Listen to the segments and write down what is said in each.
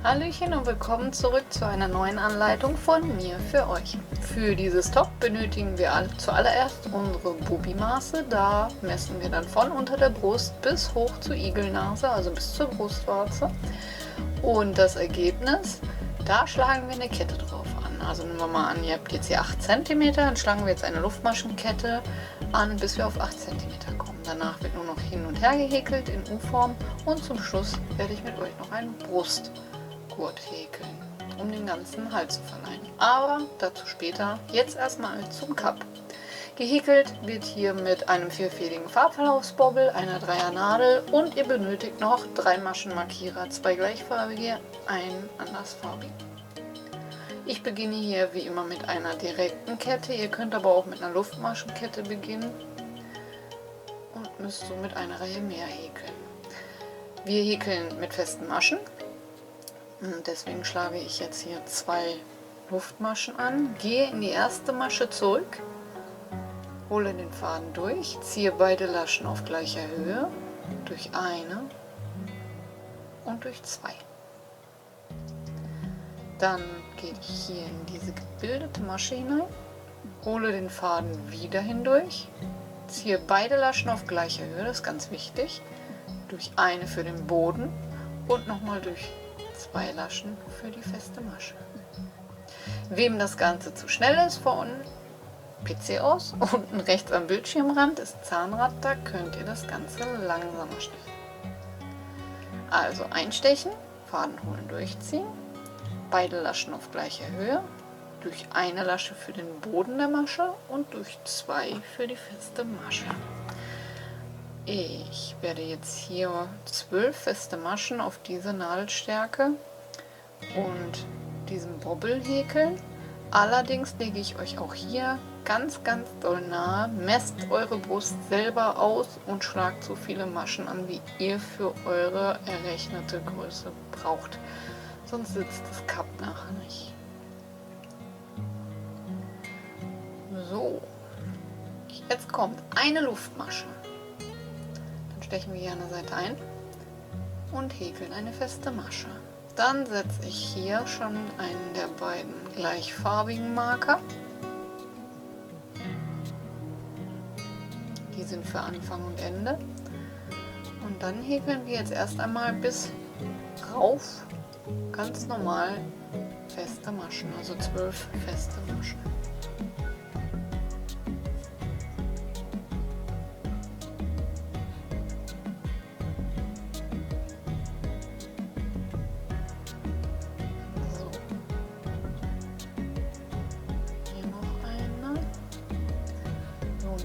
Hallöchen und willkommen zurück zu einer neuen Anleitung von mir für euch. Für dieses Top benötigen wir zuallererst unsere Bubi-Maße. Da messen wir dann von unter der Brust bis hoch zur Igelnase, also bis zur Brustwarze. Und das Ergebnis, da schlagen wir eine Kette drauf an. Also nehmen wir mal an, ihr habt jetzt hier 8 cm, dann schlagen wir jetzt eine Luftmaschenkette an, bis wir auf 8 cm kommen. Danach wird nur noch hin und her gehäkelt in U-Form und zum Schluss werde ich mit euch noch einen Brustgurt häkeln, um den ganzen Halt zu verleihen. Aber dazu später. Jetzt erstmal zum Cup. Gehäkelt wird hier mit einem vierfädigen Farbverlaufsbobbel, einer Dreiernadel und ihr benötigt noch 3 Maschenmarkierer, 2 gleichfarbige, einen andersfarbigen. Ich beginne hier wie immer mit einer direkten Kette, ihr könnt aber auch mit einer Luftmaschenkette beginnen und müsst somit eine Reihe mehr häkeln. Wir häkeln mit festen Maschen. Und deswegen schlage ich jetzt hier 2 Luftmaschen an, gehe in die erste Masche zurück, hole den Faden durch, ziehe beide Laschen auf gleicher Höhe durch eine und durch 2. Dann gehe ich hier in diese gebildete Masche hinein, hole den Faden wieder hindurch, ziehe beide Laschen auf gleicher Höhe, das ist ganz wichtig, durch eine für den Boden und nochmal durch 2 Laschen für die feste Masche. Wem das Ganze zu schnell ist, von PC aus, unten rechts am Bildschirmrand ist Zahnrad, da könnt ihr das Ganze langsamer stellen. Also einstechen, Faden holen, durchziehen, beide Laschen auf gleicher Höhe, durch eine Lasche für den Boden der Masche und durch 2 für die feste Masche. Ich werde jetzt hier 12 feste Maschen auf diese Nadelstärke und diesen Bobbel häkeln. Allerdings lege ich euch auch hier ganz doll nahe, messt eure Brust selber aus und schlagt so viele Maschen an, wie ihr für eure errechnete Größe braucht. Sonst sitzt das Cup nachher nicht. So, jetzt kommt eine Luftmasche. Dann stechen wir hier an der Seite ein und häkeln eine feste Masche. Dann setze ich hier schon einen der beiden gleichfarbigen Marker. Die sind für Anfang und Ende. Und dann häkeln wir jetzt erst einmal bis rauf ganz normal feste Maschen, also 12 feste Maschen.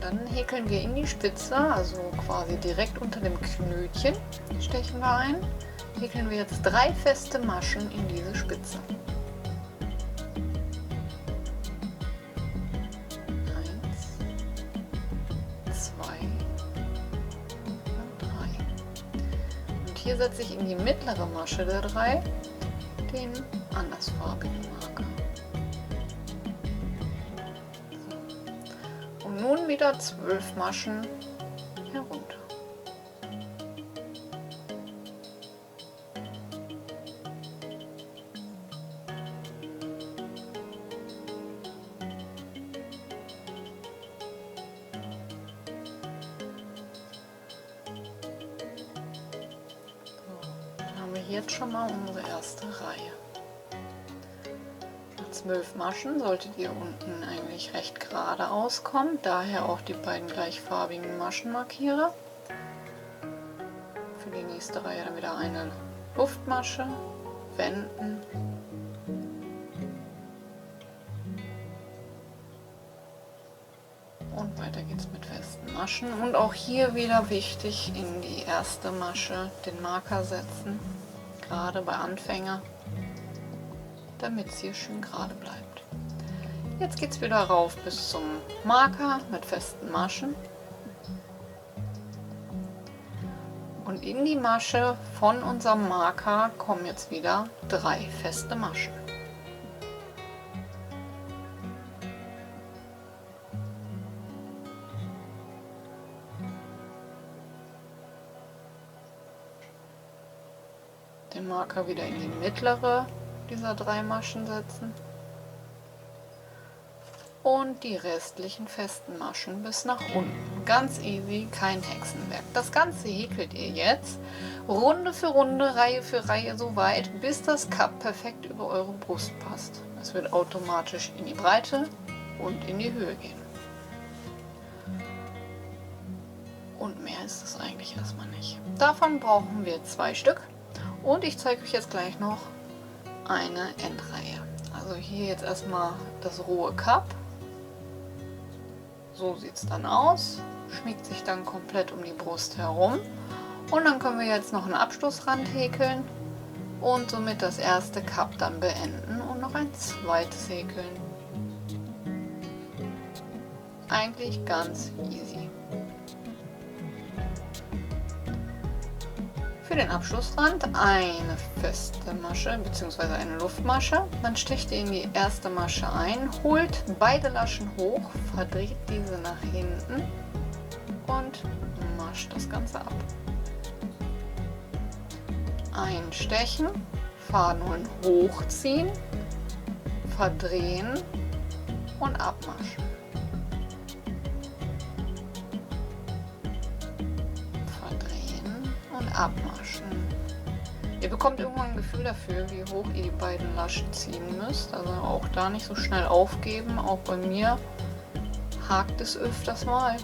Dann häkeln wir in die Spitze, also quasi direkt unter dem Knötchen stechen wir ein. Häkeln wir jetzt 3 feste Maschen in diese Spitze. 1, 2 und 3. Und hier setze ich in die mittlere Masche der 3 den andersfarbigen Marker. Nun wieder 12 Maschen herunter. So, dann haben wir jetzt schon mal unsere erste Reihe. 12 Maschen solltet ihr unten eigentlich recht gerade auskommen, daher auch die beiden gleichfarbigen Maschenmarkierer. Für die nächste Reihe dann wieder eine Luftmasche, wenden und weiter geht's mit festen Maschen. Und auch hier wieder wichtig, in die erste Masche den Marker setzen, gerade bei Anfänger, damit es hier schön gerade bleibt. Jetzt geht es wieder rauf bis zum Marker mit festen Maschen. Und in die Masche von unserem Marker kommen jetzt wieder 3 feste Maschen. den Marker wieder in die mittlere dieser 3 Maschen setzen und die restlichen festen Maschen bis nach unten. Ganz easy, kein Hexenwerk. Das Ganze häkelt ihr jetzt Runde für Runde, Reihe für Reihe so weit, bis das Cup perfekt über eure Brust passt. Es wird automatisch in die Breite und in die Höhe gehen. Und mehr ist es eigentlich erstmal nicht. Davon brauchen wir 2 Stück und ich zeige euch jetzt gleich noch eine Endreihe. Also hier jetzt erstmal das rohe Cup. So sieht es dann aus, schmiegt sich dann komplett um die Brust herum und dann können wir jetzt noch einen Abschlussrand häkeln und somit das erste Cup dann beenden und noch ein zweites häkeln. Eigentlich ganz easy. Für den Abschlussrand eine feste Masche bzw. eine Luftmasche. Man sticht in die erste Masche ein, holt beide Laschen hoch, verdreht diese nach hinten und mascht das Ganze ab. Einstechen, Faden holen, hochziehen, verdrehen und abmaschen. Verdrehen und abmaschen. Ihr bekommt irgendwann ein Gefühl dafür, wie hoch ihr die beiden Laschen ziehen müsst. Also auch da nicht so schnell aufgeben. Auch bei mir hakt es öfters mal.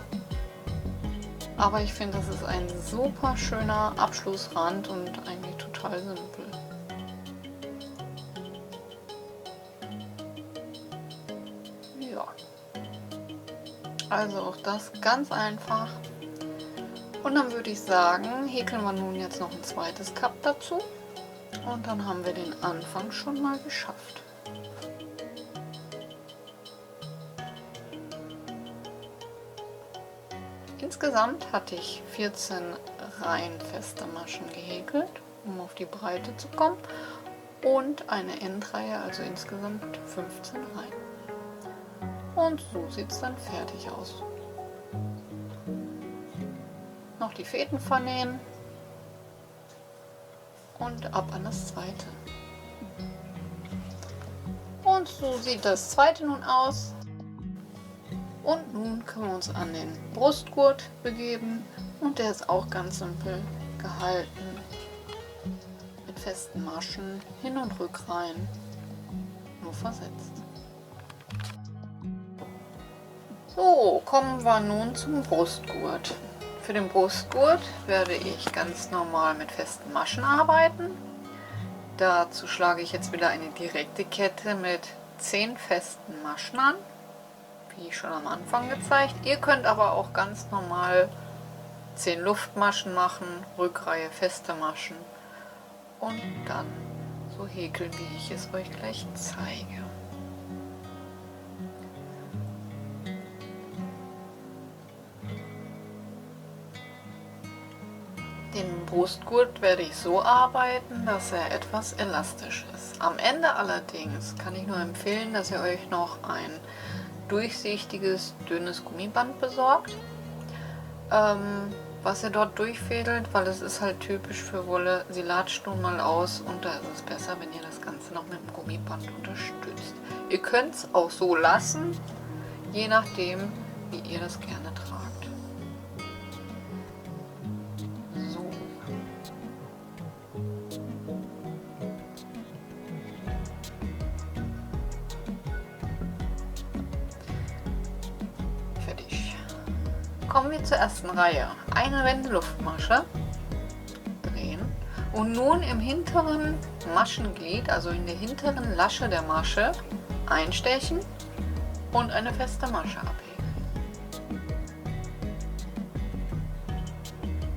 Aber ich finde, das ist ein super schöner Abschlussrand und eigentlich total simpel. Ja. Also auch das ganz einfach. Und dann würde ich sagen, häkeln wir nun jetzt noch ein zweites Cup dazu. Und dann haben wir den Anfang schon mal geschafft. Insgesamt hatte ich 14 Reihen fester Maschen gehäkelt, um auf die Breite zu kommen. Und eine Endreihe, also insgesamt 15 Reihen. Und so sieht es dann fertig aus. Noch die Fäden vernähen und ab an das zweite. Und so sieht das zweite nun aus. Und nun können wir uns an den Brustgurt begeben und der ist auch ganz simpel gehalten mit festen Maschen, Hin- und Rückreihen, nur versetzt. So, kommen wir nun zum Brustgurt. Für den Brustgurt werde ich ganz normal mit festen Maschen arbeiten. Dazu schlage ich jetzt wieder eine direkte Kette mit 10 festen Maschen an, wie schon am Anfang gezeigt. Ihr könnt aber auch ganz normal 10 Luftmaschen machen, Rückreihe feste Maschen und dann so häkeln, wie ich es euch gleich zeige. Den Brustgurt werde ich so arbeiten, dass er etwas elastisch ist. Am Ende allerdings kann ich nur empfehlen, dass ihr euch noch ein durchsichtiges, dünnes Gummiband besorgt, was ihr dort durchfädelt, weil es ist halt typisch für Wolle. Sie latscht nun mal aus und da ist es besser, wenn ihr das Ganze noch mit dem Gummiband unterstützt. Ihr könnt es auch so lassen, je nachdem, wie ihr das gerne tragt. Kommen wir zur ersten Reihe. Eine Wendeluftmasche drehen und nun im hinteren Maschenglied, also in der hinteren Lasche der Masche, einstechen und eine feste Masche abheben.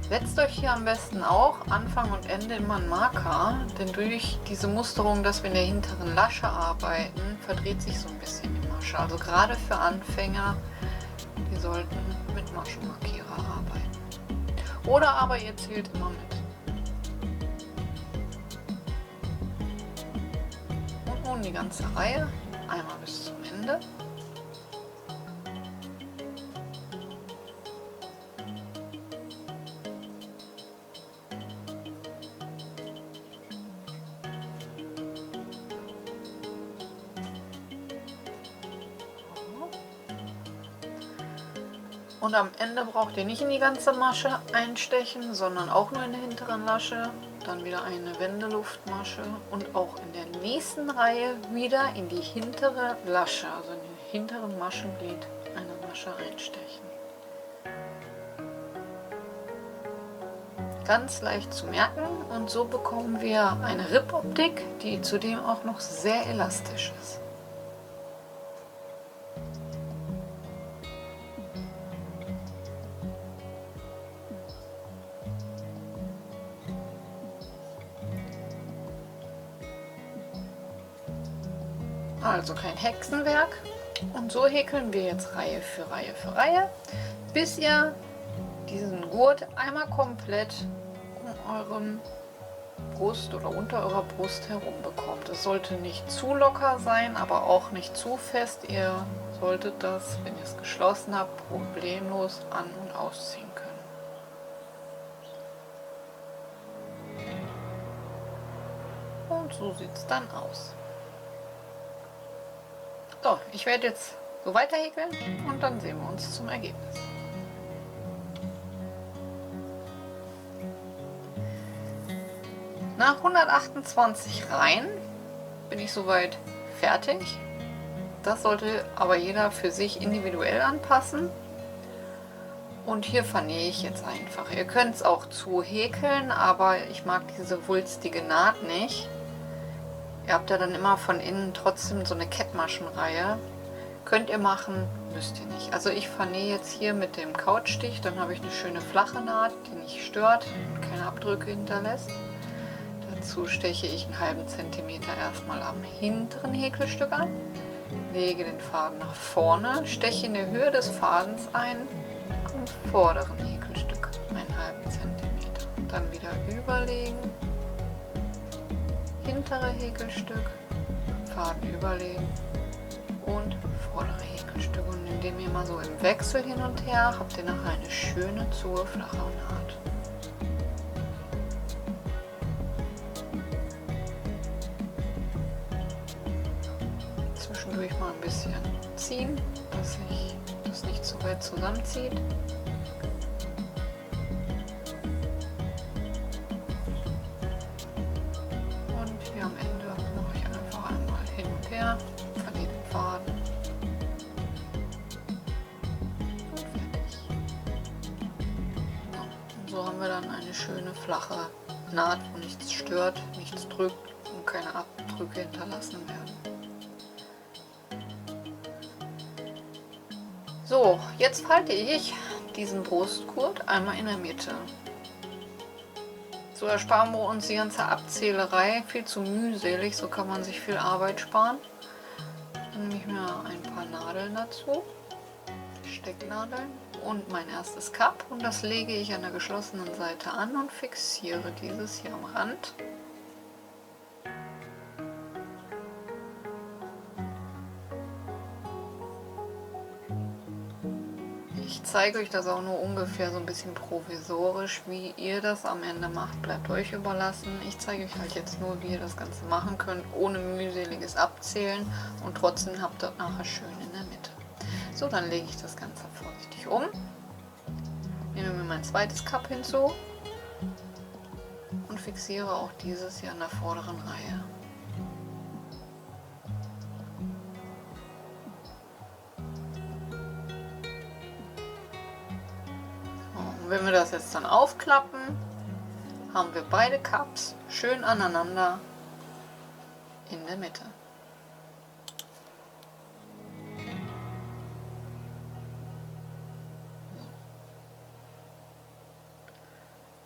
Setzt euch hier am besten auch Anfang und Ende immer einen Marker, denn durch diese Musterung, dass wir in der hinteren Lasche arbeiten, verdreht sich so ein bisschen die Masche. Also gerade für Anfänger, die sollten mit Maschenmarkierer arbeiten. Oder aber ihr zählt immer mit. Und nun die ganze Reihe, einmal bis zum Ende. Und am Ende braucht ihr nicht in die ganze Masche einstechen, sondern auch nur in der hinteren Lasche. Dann wieder eine Wendeluftmasche und auch in der nächsten Reihe wieder in die hintere Lasche, also in den hinteren Maschenglied eine Masche einstechen. Ganz leicht zu merken, und so bekommen wir eine Rippoptik, die zudem auch noch sehr elastisch ist. Also kein Hexenwerk. Und so häkeln wir jetzt Reihe für Reihe für Reihe, bis ihr diesen Gurt einmal komplett um euren Brust oder unter eurer Brust herum bekommt. Es sollte nicht zu locker sein, aber auch nicht zu fest. Ihr solltet das, wenn ihr es geschlossen habt, problemlos an- und ausziehen können. Und so sieht es dann aus. So, ich werde jetzt so weiter häkeln und dann sehen wir uns zum Ergebnis. Nach 128 Reihen bin ich soweit fertig. Das sollte aber jeder für sich individuell anpassen. Und hier vernähe ich jetzt einfach. Ihr könnt es auch zu häkeln, aber ich mag diese wulstige Naht nicht. Ihr habt ja dann immer von innen trotzdem so eine Kettmaschenreihe. Könnt ihr machen, müsst ihr nicht. Also ich vernähe jetzt hier mit dem Couchstich, dann habe ich eine schöne flache Naht, die nicht stört und keine Abdrücke hinterlässt. Dazu steche ich einen halben Zentimeter erstmal am hinteren Häkelstück an, lege den Faden nach vorne, steche in der Höhe des Fadens ein, am vorderen Häkelstück einen halben Zentimeter. Dann wieder überlegen, hintere Häkelstück, Faden überlegen und vordere Häkelstück. Und indem ihr mal so im Wechsel hin und her habt ihr nachher eine schöne, zu flache Naht. Zwischendurch mal ein bisschen ziehen, dass sich das nicht zu weit zusammenzieht. Und hier am Ende mache ich einfach einmal hin und her, vernähe den Faden und fertig. Ja, und so haben wir dann eine schöne flache Naht, wo nichts stört, nichts drückt und keine Abdrücke hinterlassen werden. So, jetzt falte ich diesen Brustgurt einmal in der Mitte. So ersparen wir uns die ganze Abzählerei, viel zu mühselig, so kann man sich viel Arbeit sparen. Dann nehme ich mir ein paar Nadeln dazu, Stecknadeln und mein erstes Cup, und das lege ich an der geschlossenen Seite an und fixiere dieses hier am Rand. Ich zeige euch das auch nur ungefähr so ein bisschen provisorisch. Wie ihr das am Ende macht, bleibt euch überlassen. Ich zeige euch halt jetzt nur, wie ihr das Ganze machen könnt, ohne mühseliges Abzählen, und trotzdem habt ihr das nachher schön in der Mitte. So, dann lege ich das Ganze vorsichtig um, nehme mir mein zweites Cup hinzu und fixiere auch dieses hier an der vorderen Reihe. Wenn wir das jetzt dann aufklappen, haben wir beide Cups schön aneinander in der Mitte.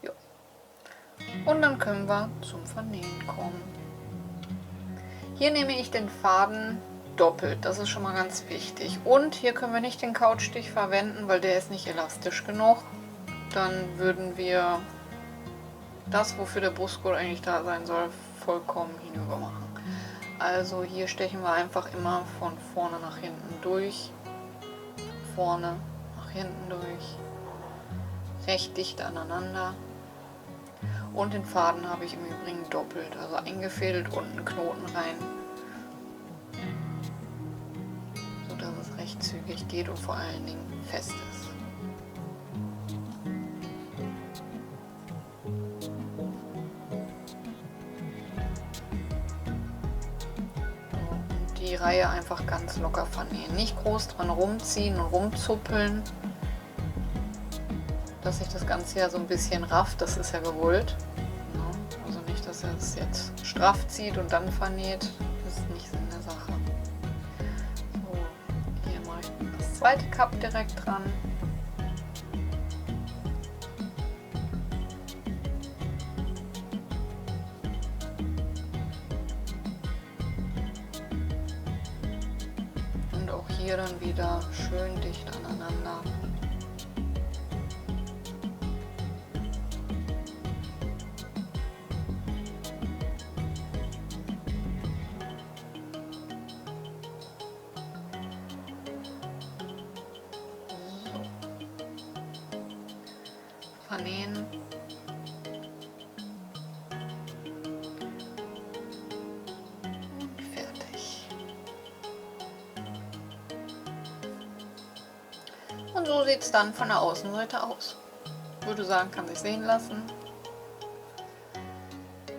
Ja. Und dann können wir zum Vernähen kommen. Hier nehme ich den Faden doppelt, das ist schon mal ganz wichtig. Und hier können wir nicht den Couchstich verwenden, weil der ist nicht elastisch genug. Dann würden wir das, wofür der Brustgurt eigentlich da sein soll, vollkommen hinüber machen. Also hier stechen wir einfach immer von vorne nach hinten durch, von vorne nach hinten durch, recht dicht aneinander. Und den Faden habe ich im Übrigen doppelt, also eingefädelt und einen Knoten rein, sodass es recht zügig geht und vor allen Dingen fest ist. die Reihe einfach ganz locker vernähen. Nicht groß dran rumziehen und rumzuppeln, dass sich das Ganze ja so ein bisschen rafft, das ist ja gewollt. Ja, also nicht, dass er es jetzt straff zieht und dann vernäht, das ist nicht Sinn der Sache. So, hier mache ich das zweite Cup direkt dran. Und auch hier dann wieder schön dicht aneinander. Vernähen. Und fertig. Und so sieht es dann von der Außenseite aus. Ich würde sagen, kann sich sehen lassen.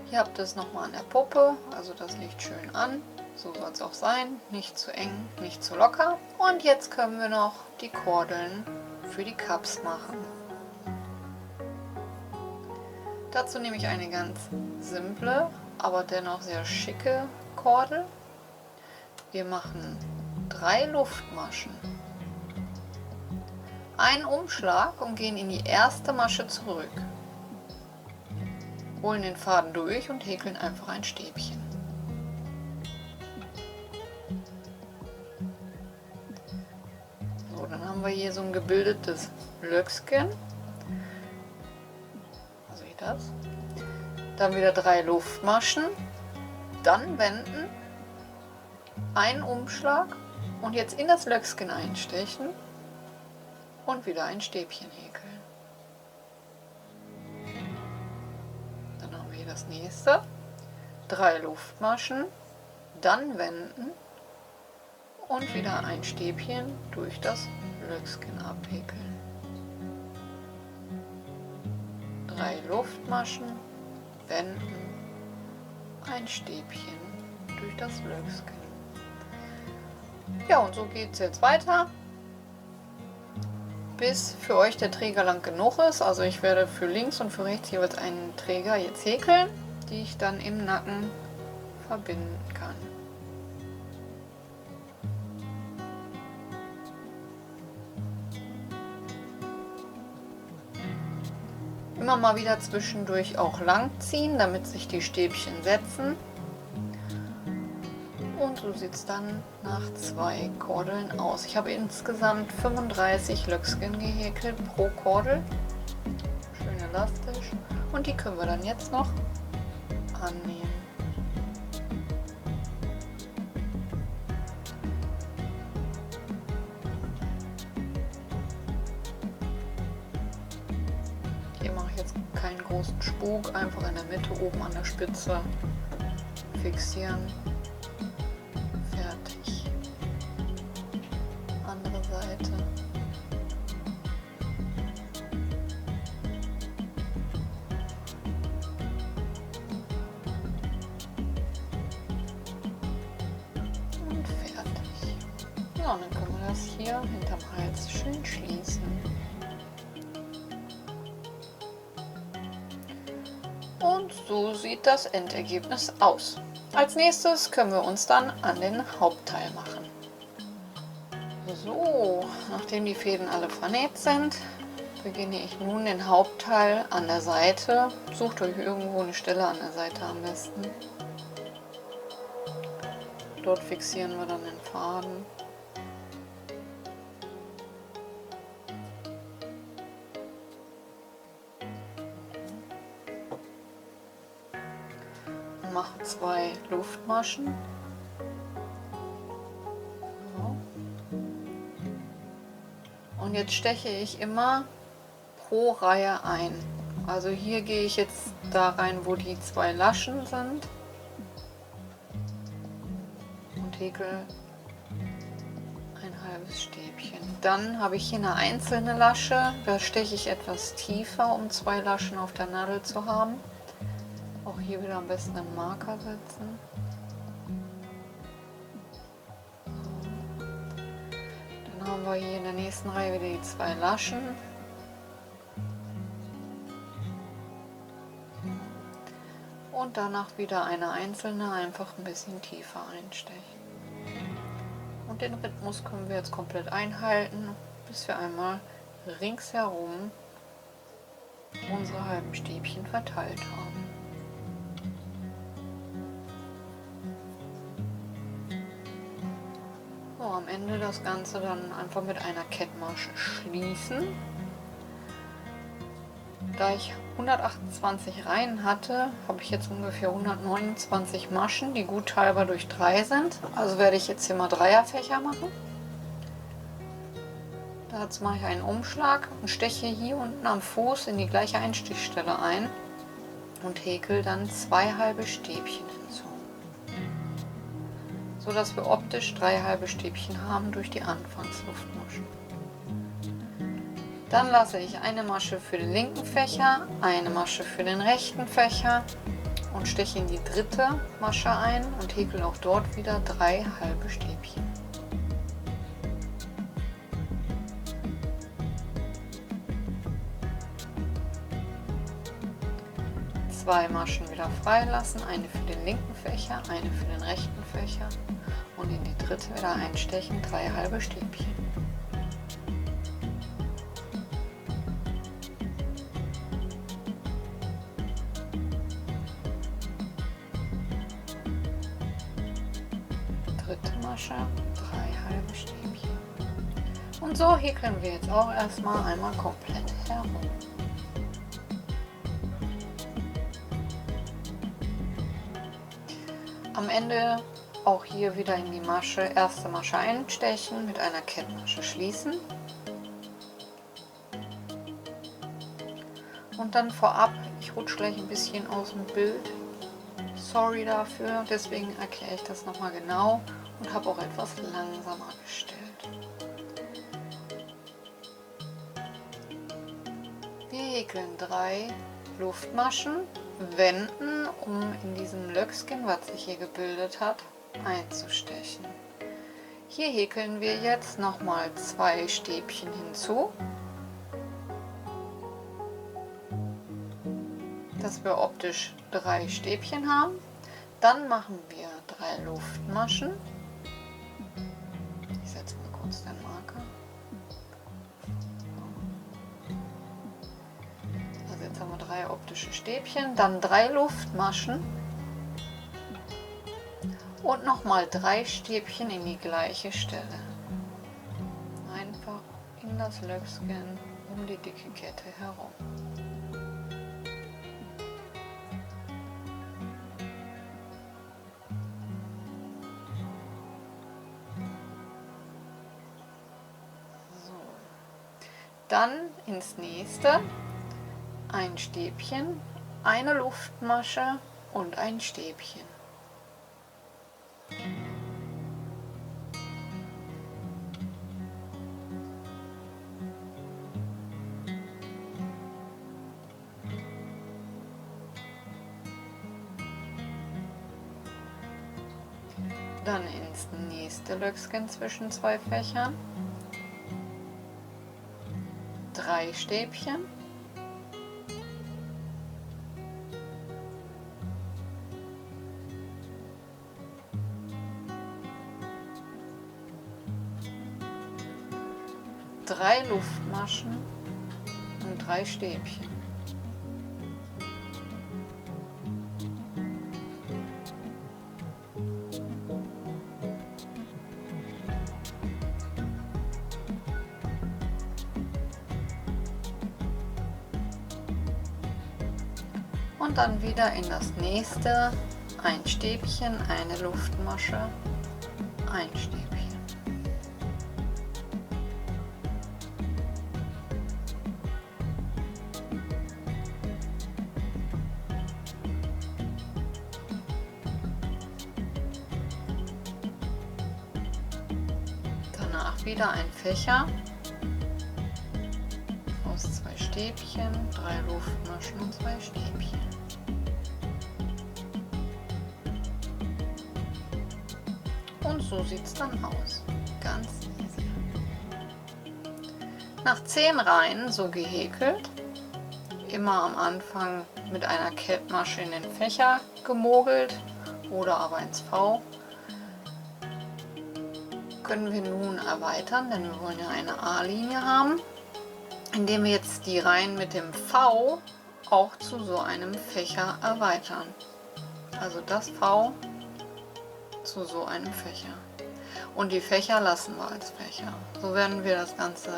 Hier habt ihr es nochmal an der Puppe, also das liegt schön an. So soll es auch sein, nicht zu eng, nicht zu locker. Und jetzt können wir noch die Kordeln für die Cups machen. Dazu nehme ich eine ganz simple, aber dennoch sehr schicke Kordel. Wir machen 3 Luftmaschen, einen Umschlag und gehen in die erste Masche zurück. Holen den Faden durch und häkeln einfach ein Stäbchen. So, dann haben wir hier so ein gebildetes Löckchen. Das. Dann wieder 3 Luftmaschen, dann wenden, einen Umschlag und jetzt in das Löckchen einstechen und wieder ein Stäbchen häkeln. Dann haben wir hier das nächste, 3 Luftmaschen, dann wenden und wieder ein Stäbchen durch das Löckchen abhäkeln. 3 Luftmaschen, wenden, ein Stäbchen durch das Löckchen. Ja, und so geht es jetzt weiter, bis für euch der Träger lang genug ist. Also ich werde für links und für rechts jeweils einen Träger jetzt häkeln, die ich dann im Nacken verbinden kann. Immer mal wieder zwischendurch auch lang ziehen, damit sich die Stäbchen setzen. Und so sieht es dann nach 2 Kordeln aus. Ich habe insgesamt 35 Löckchen gehäkelt pro Kordel. Schön elastisch. Und die können wir dann jetzt noch annähen. Hier mache ich jetzt keinen großen Spuk, einfach in der Mitte oben an der Spitze fixieren. Fertig. Andere Seite. Und fertig. Ja, und dann können wir das hier hinterm Hals schön schließen. Und so sieht das Endergebnis aus. Als nächstes können wir uns dann an den Hauptteil machen. So, nachdem die Fäden alle vernäht sind, beginne ich nun den Hauptteil an der Seite. Sucht euch irgendwo eine Stelle an der Seite am besten. Dort fixieren wir dann den Faden. Mache 2 Luftmaschen. So. Und jetzt steche ich immer pro Reihe ein. Also hier gehe ich jetzt da rein, wo die 2 Laschen sind und häkel ein halbes Stäbchen. Dann habe ich hier eine einzelne Lasche, da steche ich etwas tiefer, um 2 Laschen auf der Nadel zu haben. Auch hier wieder am besten einen Marker setzen. haben wir hier in der nächsten Reihe wieder die 2 Laschen. Und danach wieder eine einzelne, einfach ein bisschen tiefer einstechen. Und den Rhythmus können wir jetzt komplett einhalten, bis wir einmal ringsherum unsere halben Stäbchen verteilt haben. So, am Ende das Ganze dann einfach mit einer Kettmasche schließen. Da ich 128 Reihen hatte, habe ich jetzt ungefähr 129 Maschen, die gut teilbar durch 3 sind. Also werde ich jetzt hier mal Dreierfächer machen. Dazu mache ich einen Umschlag und steche hier unten am Fuß in die gleiche Einstichstelle ein und häkel dann 2 halbe Stäbchen hinzu, so dass wir optisch 3 halbe Stäbchen haben durch die Anfangsluftmaschen. Dann lasse ich eine Masche für den linken Fächer, eine Masche für den rechten Fächer und steche in die dritte Masche ein und häkel auch dort wieder 3 halbe Stäbchen. Zwei Maschen wieder freilassen, eine für den linken Fächer, eine für den rechten Fächer und in die dritte wieder einstechen, 3 halbe Stäbchen. Dritte Masche, 3 halbe Stäbchen. Und so häkeln wir jetzt auch erstmal einmal komplett herum. Am Ende auch hier wieder in die Masche, erste Masche einstechen, mit einer Kettmasche schließen. Und dann vorab, ich rutsche gleich ein bisschen aus dem Bild, sorry dafür, deswegen erkläre ich das nochmal genau und habe auch etwas langsamer gestellt. Wir häkeln 3 Luftmaschen, wenden, um in diesem Löckchen, was sich hier gebildet hat, einzustechen. Hier häkeln wir jetzt nochmal 2 Stäbchen hinzu, dass wir optisch 3 Stäbchen haben. Dann machen wir 3 Luftmaschen. Ich setze mal kurz den Marker. Also jetzt haben wir 3 optische Stäbchen, dann 3 Luftmaschen und nochmal 3 Stäbchen in die gleiche Stelle. Einfach in das Löckchen um die dicke Kette herum. Dann ins nächste, ein Stäbchen, eine Luftmasche und ein Stäbchen. Dann ins nächste Löckchen zwischen 2 Fächern. 3 Stäbchen. Drei Luftmaschen und 3 Stäbchen. Und dann wieder in das nächste, ein Stäbchen, eine Luftmasche, ein Stäbchen. Danach wieder ein Fächer aus 2 Stäbchen, 3 Luftmaschen und 2 Stäbchen. Und so sieht es dann aus. Ganz easy. Nach 10 Reihen so gehäkelt, immer am Anfang mit einer Kettmasche in den Fächer gemogelt oder aber ins V, können wir nun erweitern, denn wir wollen ja eine A-Linie haben, indem wir jetzt die Reihen mit dem V auch zu so einem Fächer erweitern. Also das V zu so einem Fächer. Und die Fächer lassen wir als Fächer. So werden wir das Ganze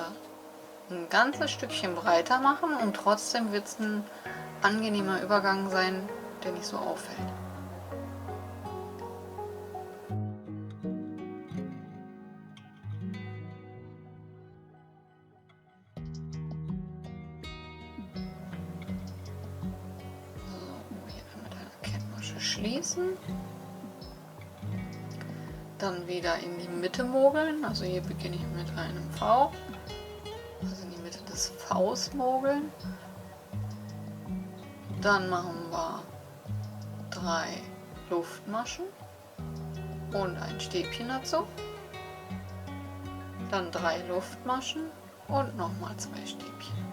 ein ganzes Stückchen breiter machen und trotzdem wird es ein angenehmer Übergang sein, der nicht so auffällt. So, hier mit einer Kettmasche schließen. Dann wieder in die Mitte mogeln, also hier beginne ich mit einem V, also in die Mitte des Vs mogeln. Dann machen wir 3 Luftmaschen und ein Stäbchen dazu. Dann 3 Luftmaschen und nochmal 2 Stäbchen.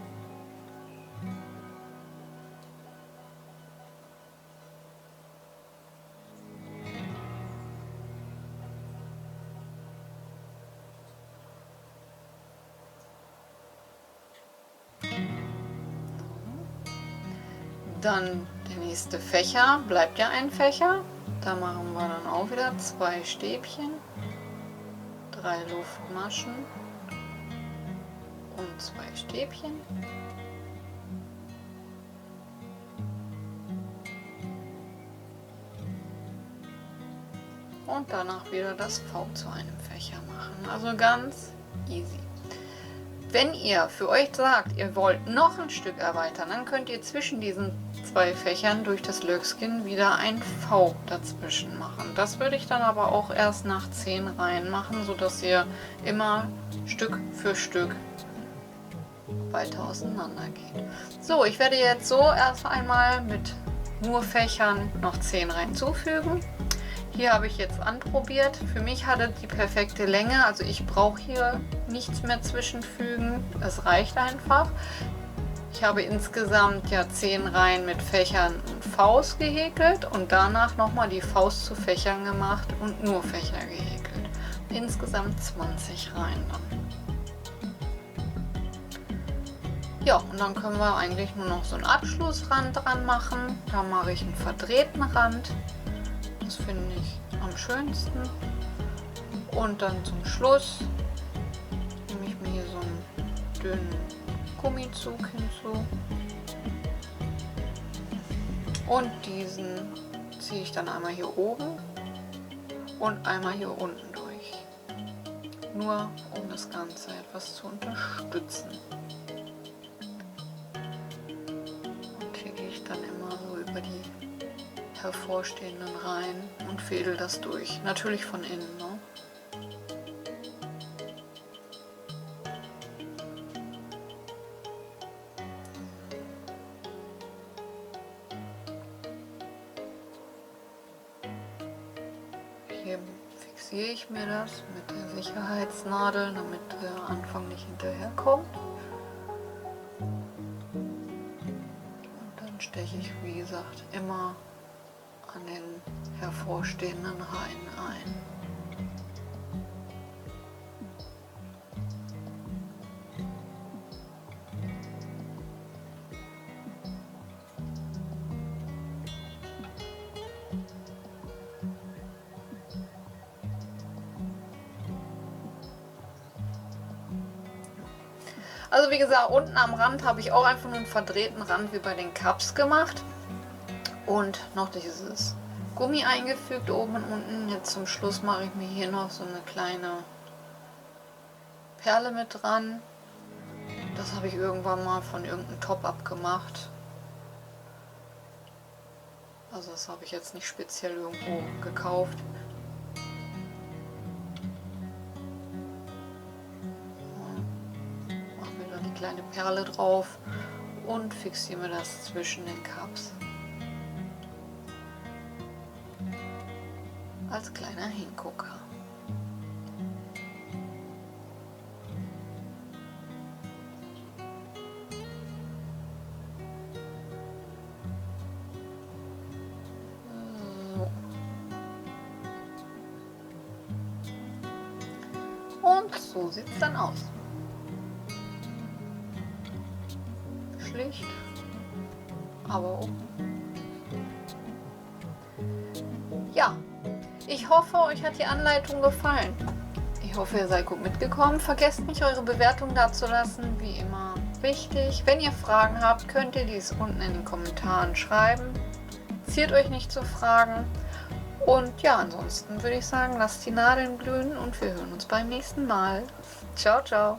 Dann der nächste Fächer, bleibt ja ein Fächer. Da machen wir dann auch wieder 2 Stäbchen, 3 Luftmaschen und 2 Stäbchen. Und danach wieder das V zu einem Fächer machen. Also ganz easy. Wenn ihr für euch sagt, ihr wollt noch ein Stück erweitern, dann könnt ihr zwischen diesen 2 Fächern durch das Löckskin wieder ein V dazwischen machen. Das würde ich dann aber auch erst nach 10 Reihen machen, sodass ihr immer Stück für Stück weiter auseinander geht. So, ich werde jetzt so erst einmal mit nur Fächern noch 10 Reihen zufügen. Hier habe ich jetzt anprobiert. Für mich hat es die perfekte Länge. Also ich brauche hier nichts mehr zwischenfügen. Es reicht einfach. Ich habe insgesamt ja 10 Reihen mit Fächern und Vs gehäkelt und danach nochmal die Vs zu Fächern gemacht und nur Fächer gehäkelt. Insgesamt 20 Reihen dann. Ja, und dann können wir eigentlich nur noch so einen Abschlussrand dran machen. Da mache ich einen verdrehten Rand. Das finde ich am schönsten. Und dann zum Schluss nehme ich mir hier so einen dünnen Gummizug hinzu. Und diesen ziehe ich dann einmal hier oben und einmal hier unten durch. Nur um das Ganze etwas zu unterstützen. Und hier gehe ich dann immer so über die hervorstehenden Reihen und fädel das durch. Natürlich von innen, ne? Hier fixiere ich mir das mit der Sicherheitsnadel, damit der Anfang nicht hinterherkommt. Und dann steche ich, wie gesagt, immer an den hervorstehenden Reihen ein. Also wie gesagt, unten am Rand habe ich auch einfach nur einen verdrehten Rand wie bei den Cups gemacht. Und noch dieses Gummi eingefügt oben und unten. Jetzt zum Schluss mache ich mir hier noch so eine kleine Perle mit dran. Das habe ich irgendwann mal von irgendeinem Top abgemacht. Also das habe ich jetzt nicht speziell irgendwo gekauft. Mache mir dann die kleine Perle drauf und fixiere mir das zwischen den Cups. Als kleiner Hingucker. So sieht es dann aus. Schlicht, aber auch. Ja, ich hoffe, euch hat die Anleitung gefallen. Ich hoffe, ihr seid gut mitgekommen. Vergesst nicht, eure Bewertung dazulassen, wie immer wichtig. Wenn ihr Fragen habt, könnt ihr dies unten in den Kommentaren schreiben. Ziert euch nicht zu fragen. Und ja, ansonsten würde ich sagen, lasst die Nadeln glühen und wir hören uns beim nächsten Mal. Ciao, ciao.